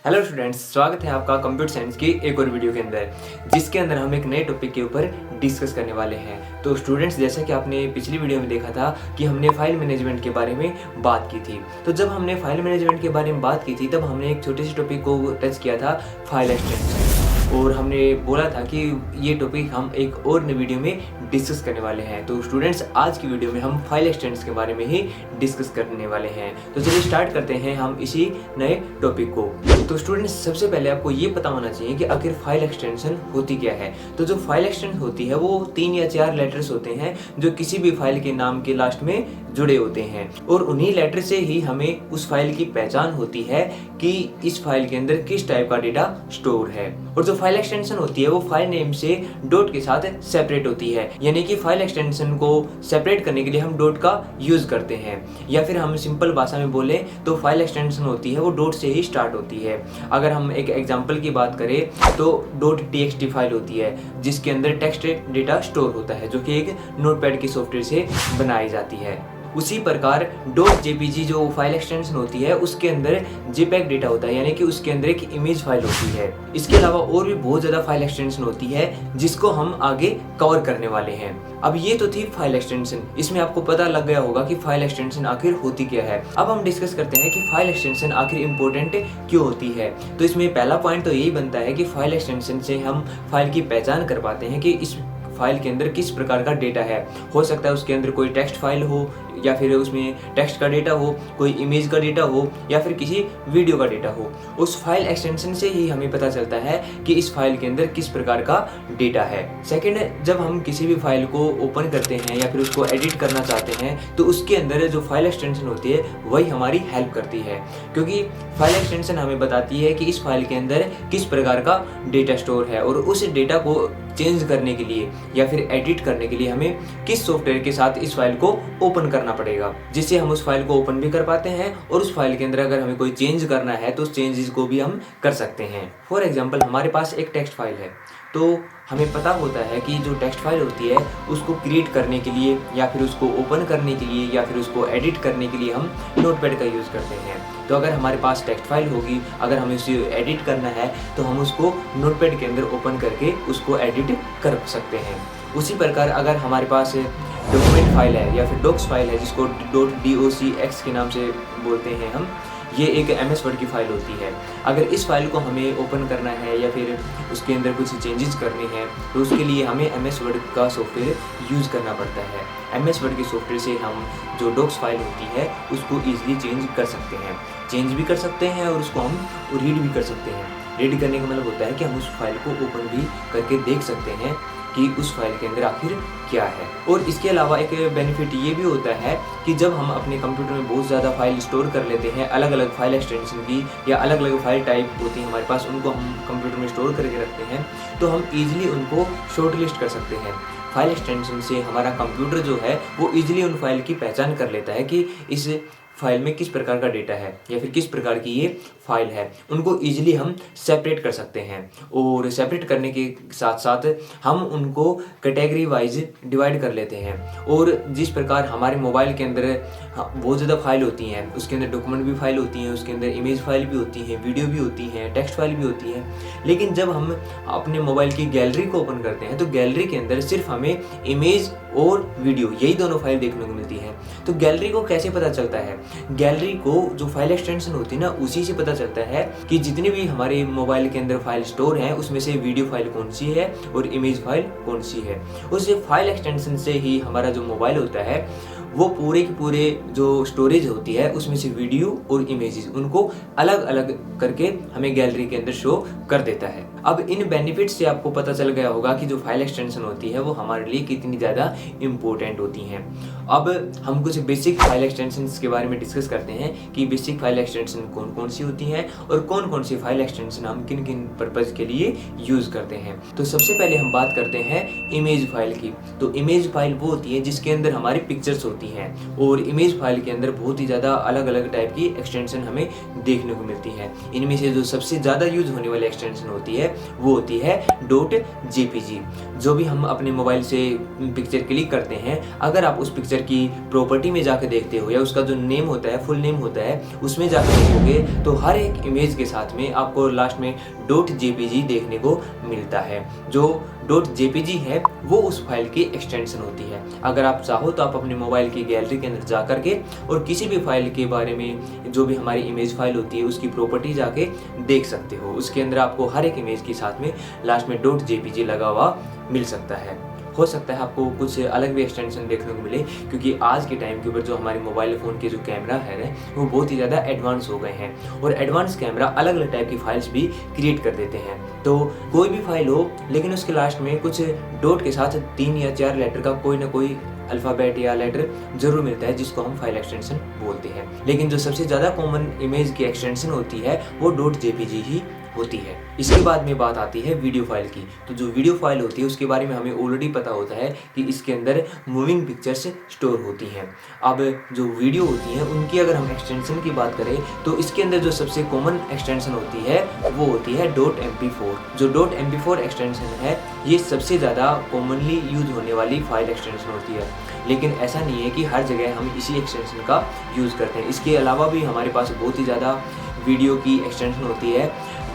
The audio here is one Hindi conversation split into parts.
हेलो स्टूडेंट्स, स्वागत है आपका कंप्यूटर साइंस की एक और वीडियो के अंदर, जिसके अंदर हम एक नए टॉपिक के ऊपर डिस्कस करने वाले हैं। तो स्टूडेंट्स, जैसा कि आपने पिछली वीडियो में देखा था कि हमने फाइल मैनेजमेंट के बारे में बात की थी। तो जब हमने फाइल मैनेजमेंट के बारे में बात की थी तब हमने एक छोटे से टॉपिक को टच किया था, फाइल एक्सटेंशन, और हमने बोला था कि ये टॉपिक हम एक और नई वीडियो में डिस्कस करने वाले हैं। तो स्टूडेंट्स, आज की वीडियो में हम फाइल एक्सटेंशन के बारे में ही डिस्कस करने वाले हैं। तो चलिए स्टार्ट करते हैं हम इसी नए टॉपिक को। तो स्टूडेंट्स, सबसे पहले आपको ये पता होना चाहिए कि आखिर फाइल एक्सटेंशन होती क्या है। तो जो फाइल एक्सटेंशन होती है वो 3 या 4 लेटर्स होते हैं जो किसी भी फाइल के नाम के लास्ट में जुड़े होते हैं, और उन्हीं लेटर से ही हमें उस फाइल की पहचान होती है कि इस फाइल के अंदर किस टाइप का डेटा स्टोर है। और जो फाइल एक्सटेंशन होती है वो फाइल नेम से डॉट के साथ सेपरेट होती है, यानी कि फाइल एक्सटेंशन को सेपरेट करने के लिए हम डॉट का यूज करते हैं, या फिर हम सिंपल भाषा में बोले तो फाइल एक्सटेंशन होती है वो डॉट से ही स्टार्ट होती है। अगर हम एक एग्जांपल की बात करें तो .txt फाइल होती है जिसके अंदर टेक्स्ट डेटा स्टोर होता है, जो कि एक नोटपैड की सॉफ्टवेयर से बनाई जाती है। उसी प्रकार .jpg जो फाइल एक्सटेंशन होती है उसके अंदर JPEG डेटा होता है, यानी कि उसके अंदर एक इमेज फाइल होती है। इसके अलावा और भी बहुत ज़्यादा फाइल एक्सटेंशन होती है जिसको हम आगे कवर करने वाले हैं। अब ये तो थी फाइल एक्सटेंशन, इसमें आपको पता लग गया होगा कि फाइल एक्सटेंशन आखिर होती क्या है। अब हम डिस्कस करते हैं कि फाइल एक्सटेंशन आखिर इम्पोर्टेंट क्यों होती है। तो इसमें पहला पॉइंट तो यही बनता है कि फाइल एक्सटेंशन से हम फाइल की पहचान कर पाते हैं कि इस फाइल के अंदर किस प्रकार का डेटा है। हो सकता है उसके अंदर कोई टेक्स्ट फाइल हो, या फिर उसमें टेक्स्ट का डेटा हो, कोई इमेज का डेटा हो, या फिर किसी वीडियो का डेटा हो। उस फाइल एक्सटेंशन से ही हमें पता चलता है कि इस फाइल के अंदर किस प्रकार का डेटा है। सेकंड, जब हम किसी भी फाइल को ओपन करते हैं या फिर उसको एडिट करना चाहते हैं तो उसके अंदर जो फाइल एक्सटेंशन होती है वही हमारी हेल्प करती है, क्योंकि फाइल एक्सटेंशन हमें बताती है कि इस फाइल के अंदर किस प्रकार का डेटा स्टोर है, और उस डेटा को चेंज करने के लिए या फिर एडिट करने के लिए हमें किस सॉफ्टवेयर के साथ इस फाइल को ओपन करना पड़ेगा, जिससे हम उस फाइल को ओपन भी कर पाते हैं, और उस फाइल के अंदर अगर हमें कोई चेंज करना है तो उस चेंजेस को भी हम कर सकते हैं। फॉर एग्जांपल, हमारे पास एक टेक्स्ट फाइल है, तो हमें पता होता है कि जो टेक्स्ट फाइल होती है उसको क्रिएट करने के लिए या फिर उसको ओपन करने के लिए या फिर उसको एडिट करने के लिए हम नोटपैड का यूज़ करते हैं। तो अगर हमारे पास टेक्स्ट फाइल होगी, अगर हमें उसे एडिट करना है तो हम उसको नोटपैड के अंदर ओपन करके उसको एडिट कर सकते हैं। उसी प्रकार अगर हमारे पास डॉक्यूमेंट फाइल है या फिर डॉक्स फाइल है, जिसको .docx के नाम से बोलते हैं हम, ये एक MS वर्ड की फाइल होती है। अगर इस फाइल को हमें ओपन करना है या फिर उसके अंदर कुछ चेंजेस करने हैं तो उसके लिए हमें MS वर्ड का सॉफ्टवेयर यूज़ करना पड़ता है। MS वर्ड के सॉफ्टवेयर से हम जो डॉक्स फाइल होती है उसको ईजिली चेंज कर सकते हैं, चेंज भी कर सकते हैं और उसको हम रीड भी कर सकते हैं। रीड करने का मतलब होता है कि हम उस फाइल को ओपन भी करके देख सकते हैं कि उस फाइल के अंदर आखिर क्या है। और इसके अलावा एक बेनिफिट ये भी होता है कि जब हम अपने कंप्यूटर में बहुत ज़्यादा फाइल स्टोर कर लेते हैं, अलग अलग फाइल एक्सटेंशन की या अलग अलग फाइल टाइप होती है हमारे पास, उनको हम कंप्यूटर में स्टोर करके रखते हैं, तो हम ईजिली उनको शॉर्ट लिस्ट कर सकते हैं। फाइल एक्सटेंशन से हमारा कंप्यूटर जो है वो ईजिली उन फाइल की पहचान कर लेता है कि इस फाइल में किस प्रकार का डेटा है या फिर किस प्रकार की ये फाइल है। उनको ईजिली हम सेपरेट कर सकते हैं, और सेपरेट करने के साथ साथ हम उनको कैटेगरी वाइज डिवाइड कर लेते हैं। और जिस प्रकार हमारे मोबाइल के अंदर बहुत ज़्यादा फाइल होती हैं, उसके अंदर डॉक्यूमेंट भी फाइल होती हैं, उसके अंदर इमेज फाइल भी होती हैं, वीडियो भी होती हैं, टेक्स्ट फाइल भी होती है, लेकिन जब हम अपने मोबाइल की गैलरी को ओपन करते हैं तो गैलरी के अंदर सिर्फ हमें इमेज और वीडियो, यही दोनों फाइल देखने को मिलती है। तो गैलरी को कैसे पता चलता है? गैलरी को जो फाइल एक्सटेंशन होती है ना, उसी से पता चलता है कि जितनी भी हमारे मोबाइल के अंदर फाइल स्टोर हैं उसमें से वीडियो फाइल कौन सी है और इमेज फाइल कौन सी है। उस फाइल एक्सटेंशन से ही हमारा जो मोबाइल होता है वो पूरे के पूरे जो स्टोरेज होती है उसमें से वीडियो और इमेजेस उनको अलग अलग करके हमें गैलरी के अंदर शो कर देता है। अब इन बेनिफिट्स से आपको पता चल गया होगा कि जो फाइल एक्सटेंशन होती है वो हमारे लिए कितनी ज़्यादा इम्पोर्टेंट होती हैं। अब हम कुछ बेसिक फाइल एक्सटेंशंस के बारे में डिस्कस करते हैं कि बेसिक फाइल एक्सटेंशन कौन कौन सी होती हैं और कौन कौन सी फाइल एक्सटेंशन हम किन किन पर्पज़ के लिए यूज़ करते हैं। तो सबसे पहले हम बात करते हैं इमेज फाइल की। तो इमेज फाइल वो होती है जिसके अंदर हमारी पिक्चर्स होती होती हैं और इमेज फाइल के अंदर बहुत ही ज़्यादा अलग अलग टाइप की एक्सटेंशन हमें देखने को मिलती हैं। इनमें से जो सबसे ज़्यादा यूज होने वाली एक्सटेंशन होती है वो होती है .jpg। जो भी हम अपने मोबाइल से पिक्चर क्लिक करते हैं, अगर आप उस पिक्चर की प्रॉपर्टी में जाकर देखते हो या उसका जो नेम होता है, फुल नेम होता है, उसमें जाकर देखोगे तो हर एक इमेज के साथ में आपको लास्ट में .jpg देखने को मिलता है। जो .jpg है वो उस फाइल की एक्सटेंशन होती है। अगर आप चाहो तो आप अपने मोबाइल की गैलरी के अंदर जा करके और किसी भी फाइल के बारे में, जो भी हमारी इमेज फाइल होती है, उसकी प्रॉपर्टी जाके देख सकते हो। उसके अंदर आपको हर एक इमेज के साथ में लास्ट में .jpg लगा हुआ मिल सकता है। हो सकता है आपको कुछ अलग भी एक्सटेंशन देखने को मिले, क्योंकि आज के टाइम के ऊपर जो हमारे मोबाइल फ़ोन के जो कैमरा है वो बहुत ही ज़्यादा एडवांस हो गए हैं और एडवांस कैमरा अलग अलग टाइप की फाइल्स भी क्रिएट कर देते हैं। तो कोई भी फाइल हो लेकिन उसके लास्ट में कुछ डॉट के साथ 3 या 4 लेटर का कोई ना कोई अल्फ़ाबेट या लेटर जरूर मिलता है, जिसको हम फाइल एक्सटेंशन बोलते हैं। लेकिन जो सबसे ज़्यादा कॉमन इमेज की एक्सटेंशन होती है वो .jpg ही होती है। इसके बाद में बात आती है वीडियो फाइल की। तो जो वीडियो फाइल होती है उसके बारे में हमें ऑलरेडी पता होता है कि इसके अंदर मूविंग पिक्चर्स स्टोर होती हैं। अब जो वीडियो होती हैं उनकी अगर हम एक्सटेंशन की बात करें तो इसके अंदर जो सबसे कॉमन एक्सटेंशन होती है वो होती है .mp4। जो .mp4 एक्सटेंशन है ये सबसे ज़्यादा कॉमनली यूज होने वाली फाइल एक्सटेंशन होती है। लेकिन ऐसा नहीं है कि हर जगह हम इसी एक्सटेंशन का यूज़ करते हैं। इसके अलावा भी हमारे पास बहुत ही ज़्यादा वीडियो की एक्सटेंशन होती है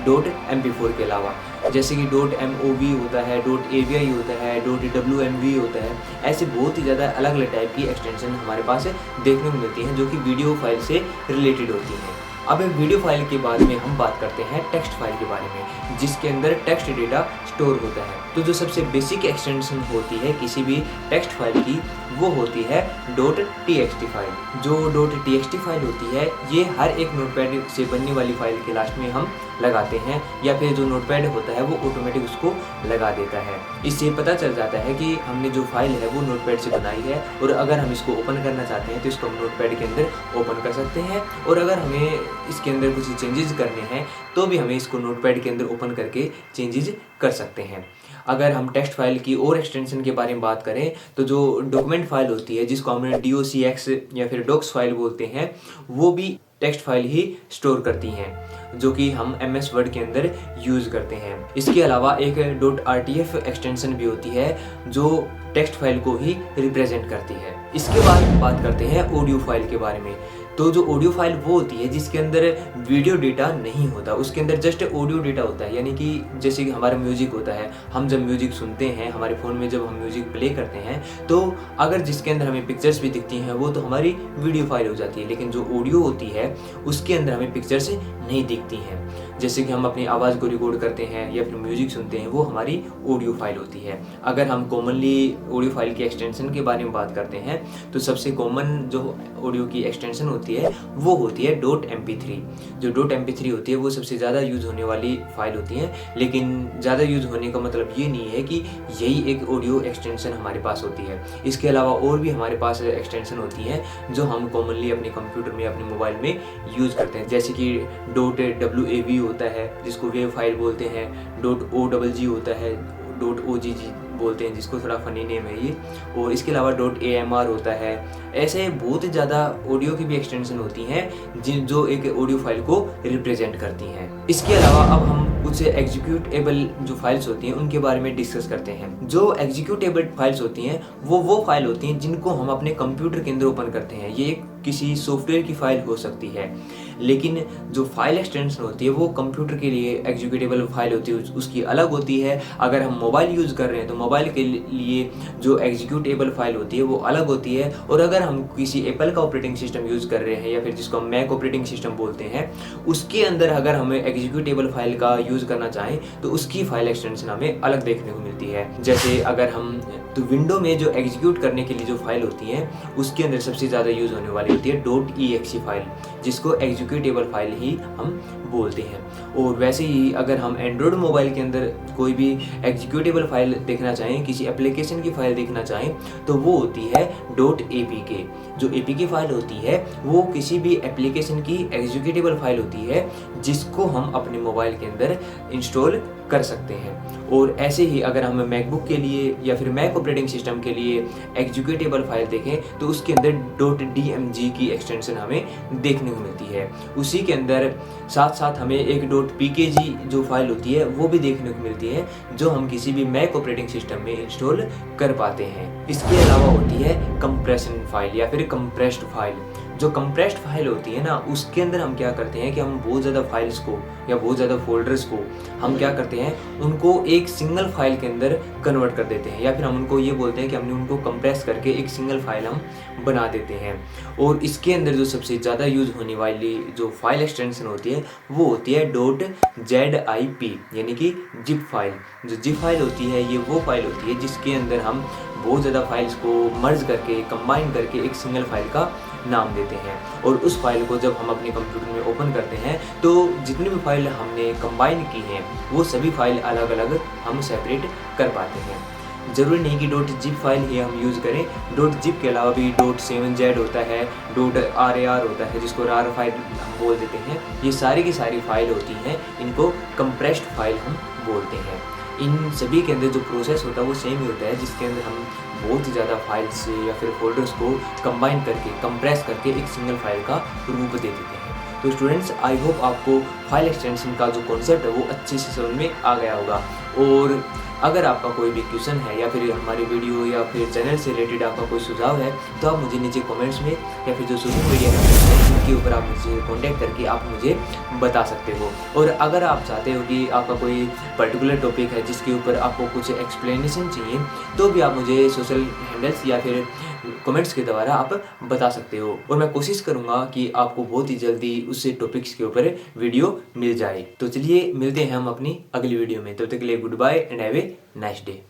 .mp4 के अलावा, जैसे कि .mov होता है, .avi होता है, .wmv होता है। ऐसे बहुत ही ज़्यादा अलग अलग टाइप की एक्सटेंशन हमारे पास देखने को मिलती हैं जो कि वीडियो फाइल से रिलेटेड होती हैं। अब वीडियो फाइल के बाद में हम बात करते हैं टेक्स्ट फाइल के बारे में, जिसके अंदर टेक्स्ट डेटा स्टोर होता है। तो जो सबसे बेसिक एक्सटेंशन होती है किसी भी टेक्स्ट फाइल की वो होती है .txt फाइल। जो .txt फाइल होती है ये हर एक नोटपैड से बनने वाली फाइल के लास्ट में हम लगाते हैं, या फिर जो नोटपैड होता है वो ऑटोमेटिक उसको लगा देता है। इससे पता चल जाता है कि हमने जो फाइल है वो नोटपैड से बनाई है, और अगर हम इसको ओपन करना चाहते हैं तो इसको हम नोटपैड के अंदर ओपन कर सकते हैं, और अगर हमें इसके अंदर कुछ चेंजेस करने हैं तो भी हमें इसको नोटपैड के अंदर ओपन करके चेंजेस कर सकते हैं। अगर हम टेक्स्ट फाइल की और एक्सटेंशन के बारे में बात करें तो जो डॉक्यूमेंट फाइल होती है, जिसको हम docx या फिर डॉक्स फाइल बोलते हैं, वो भी टेक्स्ट फाइल ही स्टोर करती हैं, जो कि हम MS वर्ड के अंदर यूज़ करते हैं। इसके अलावा एक .rtf एक्सटेंशन भी होती है जो टेक्स्ट फाइल को ही रिप्रेजेंट करती है। इसके बाद बात करते हैं ऑडियो फाइल के बारे में। तो जो ऑडियो फाइल वो होती है जिसके अंदर वीडियो डेटा नहीं होता, उसके अंदर जस्ट ऑडियो डेटा होता है। यानी कि जैसे कि हमारा म्यूजिक होता है, हम जब म्यूजिक सुनते हैं हमारे फ़ोन में, जब हम म्यूजिक प्ले करते हैं तो अगर जिसके अंदर हमें पिक्चर्स भी दिखती हैं वो तो हमारी वीडियो फाइल हो जाती है, लेकिन जो ऑडियो होती है उसके अंदर हमें पिक्चर्स नहीं दिखती हैं। जैसे कि हम अपनी आवाज़ को रिकॉर्ड करते हैं या फिर म्यूजिक सुनते हैं, वो हमारी ऑडियो फाइल होती है। अगर हम कॉमनली ऑडियो फाइल की एक्सटेंशन के बारे में बात करते हैं तो सबसे कॉमन जो ऑडियो की एक्सटेंशन होती है वो होती है .mp3। जो .mp3 होती है वो सबसे ज़्यादा यूज़ होने वाली फाइल होती है, लेकिन ज़्यादा यूज़ होने का मतलब ये नहीं है कि यही एक ऑडियो एक्सटेंशन हमारे पास होती है। इसके अलावा और भी हमारे पास एक्सटेंशन होती हैं जो हम कॉमनली अपने कंप्यूटर में, अपने मोबाइल में यूज़ करते हैं। जैसे कि .wav होता है जिसको वेव फाइल बोलते हैं, .ogg होता है, .ogg बोलते हैं जिसको थोड़ा फनी नेम है ये, और इसके अलावा .amr होता है। ऐसे बहुत ही ज़्यादा ऑडियो की भी एक्सटेंशन होती हैं जो एक ऑडियो फाइल को रिप्रेजेंट करती हैं। इसके अलावा अब हम कुछ एग्जीक्यूटेबल जो फाइल्स होती हैं उनके बारे में डिस्कस करते हैं। जो एग्जीक्यूटेबल फाइल्स होती हैं वो फाइल होती हैं जिनको हम अपने कंप्यूटर के अंदर ओपन करते हैं। ये किसी सॉफ्टवेयर की फाइल हो सकती है, लेकिन जो फाइल एक्सटेंशन होती है वो कंप्यूटर के लिए एग्जीक्यूटेबल फाइल होती है, उसकी अलग होती है। अगर हम मोबाइल यूज़ कर रहे हैं तो मोबाइल के लिए जो एग्जीक्यूटेबल फाइल होती है वो अलग होती है, और अगर हम किसी एप्पल का ऑपरेटिंग सिस्टम यूज़ कर रहे हैं या फिर जिसको हम मैक ऑपरेटिंग सिस्टम बोलते हैं, उसके अंदर अगर हमें एग्जीक्यूटेबल फाइल का यूज़ करना चाहें तो उसकी फाइल एक्सटेंशन हमें अलग देखने को मिलती है। जैसे अगर हम तो विंडो में जो एग्जीक्यूट करने के लिए जो फाइल होती हैं उसके अंदर सबसे ज़्यादा यूज़ होने वाली होती है .exe फाइल, जिसको एग्जीक्यूटेबल फाइल ही हम बोलते हैं। और वैसे ही अगर हम एंड्रॉयड मोबाइल के अंदर कोई भी एग्जीक्यूटेबल फाइल देखना चाहें, किसी एप्लीकेशन की फाइल देखना चाहें तो वो होती है .apk। जो apk फाइल होती है वो किसी भी एप्लीकेशन की एग्जीक्यूटेबल फाइल होती है जिसको हम अपने मोबाइल के अंदर इंस्टॉल कर सकते हैं। और ऐसे ही अगर हम मैकबुक के लिए या फिर मैक ऑपरेटिंग सिस्टम के लिए एग्जीक्यूटेबल फाइल देखें तो उसके अंदर .dmg की एक्सटेंशन हमें देखने को मिलती है। उसी के अंदर साथ साथ हमें एक .pkg जो फाइल होती है वो भी देखने को मिलती है, जो हम किसी भी मैक ऑपरेटिंग सिस्टम में इंस्टॉल कर पाते हैं। इसके अलावा होती है कंप्रेशन फाइल या फिर कंप्रेस्ड फाइल। जो कंप्रेस्ड फाइल होती है ना, उसके अंदर हम क्या करते हैं कि हम बहुत ज़्यादा फाइल्स को या बहुत ज़्यादा फोल्डर्स को हम क्या करते हैं, उनको एक सिंगल फाइल के अंदर कन्वर्ट कर देते हैं, या फिर हम उनको ये बोलते हैं कि हमने उनको कंप्रेस करके एक सिंगल फाइल हम बना देते हैं। और इसके अंदर जो सबसे ज़्यादा यूज़ होने वाली जो फाइल एक्सटेंशन होती है वो होती है .zip यानी कि जिप फाइल। जो जिप फाइल होती है ये वो फाइल होती है जिसके अंदर हम बहुत ज़्यादा फाइल्स को मर्ज करके कंबाइन करके एक सिंगल फाइल का नाम देते हैं। और उस फाइल को जब हम अपने कंप्यूटर में ओपन करते हैं तो जितनी भी फाइल हमने कंबाइन की हैं वो सभी फाइल अलग अलग हम सेपरेट कर पाते हैं। ज़रूरी नहीं कि .zip फाइल ही हम यूज़ करें, .zip के अलावा भी .7z होता है, .rar होता है जिसको rar फाइल हम बोल देते हैं। ये सारी की सारी फाइल होती हैं, इनको कंप्रेस्ड फाइल हम बोलते हैं। इन सभी के अंदर जो प्रोसेस होता है वो सेम ही होता है, जिसके अंदर हम बहुत ही ज़्यादा फाइल्स या फिर फोल्डर्स को कंबाइन करके कंप्रेस करके एक सिंगल फाइल का रूप दे देते हैं। तो स्टूडेंट्स, आई होप आपको फाइल एक्सटेंशन का जो कॉन्सेप्ट है वो अच्छे से समझ में आ गया होगा। और अगर आपका कोई भी क्वेश्चन है या फिर हमारी वीडियो या फिर चैनल से रिलेटेड आपका कोई सुझाव है तो आप मुझे नीचे कमेंट्स में या फिर जो सोशल मीडिया है उनके ऊपर आप मुझे कांटेक्ट करके आप मुझे बता सकते हो। और अगर आप चाहते हो कि आपका कोई पर्टिकुलर टॉपिक है जिसके ऊपर आपको कुछ एक्सप्लेनेशन चाहिए तो भी आप मुझे सोशल हैंडल्स या फिर कमेंट्स के द्वारा आप बता सकते हो, और मैं कोशिश करूँगा कि आपको बहुत ही जल्दी उस टॉपिक्स के ऊपर वीडियो मिल जाए। तो चलिए मिलते हैं हम अपनी अगली वीडियो में, तब तक के लिए goodbye and have a nice day.